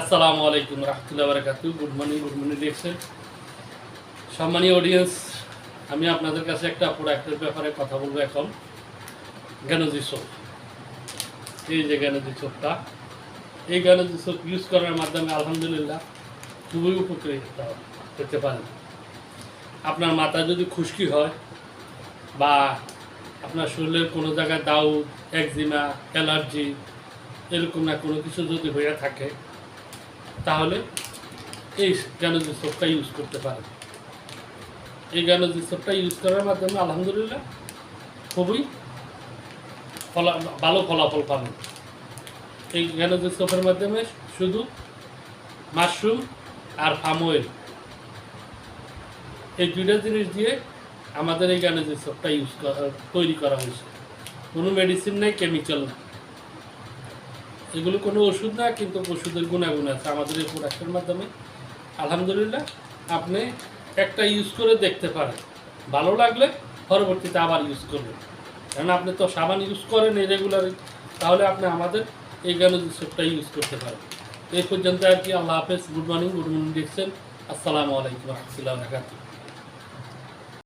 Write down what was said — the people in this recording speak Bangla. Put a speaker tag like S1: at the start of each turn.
S1: আসসালামু আলাইকুম রহমতুল্লাহ বারাকাতু। গুড মর্নিং দেখছেন সম্মানীয় অডিয়েন্স। আমি আপনাদের কাছে একটা প্রোডাক্টের ব্যাপারে কথা বলবো এখন। গ্যানোজি সোপ। এই যে গ্যানোজি সোপটা, এই গ্যানোজি সোপ ইউজ করার মাধ্যমে আলহামদুলিল্লাহ খুবই উপকৃত হতে পারেন। আপনার মাথা যদি খুশকি হয় বা আপনার শরীরের কোনো জায়গায় দাউ, একজিমা, অ্যালার্জি এরকম না কোনো কিছু যদি হয়ে থাকে, তাহলে এই গ্যানোজি সোপটা ইউজ করতে পারেন। এই গ্যানোজি সোপটা ইউজ করার মাধ্যমে আলহামদুলিল্লাহ খুবই ভালো ফলাফল পাবেন। এই গ্যানোজি সোপের মাধ্যমে শুধু মাশরুম আর পাম অয়েল, এই দুইটা জিনিস দিয়ে আমাদের এই গ্যানোজি সোপটা তৈরি করা হয়েছে। কোনো মেডিসিন নেই, কেমিক্যাল না, এগুলো কোনো ওষুধ না, কিন্তু ওষুধের গুণাগুণ আছে আমাদের এই প্রোডাক্টের মাধ্যমে। আলহামদুলিল্লাহ আপনি একটা ইউজ করে দেখতে পারেন, ভালো লাগলে পরবর্তীতে আবার ইউজ করবেন। কারণ আপনি তো সাবান ইউজ করেন এই রেগুলারই, তাহলে আপনি আমাদের এই গ্যানোজি সোপটা ইউজ করতে পারেন। এই পর্যন্ত আর কি। আল্লাহ হাফেজ। গুড মর্নিং দেখছেন। আসসালামু আলাইকুম রহমতুল্লাহ বারাকাতুহু।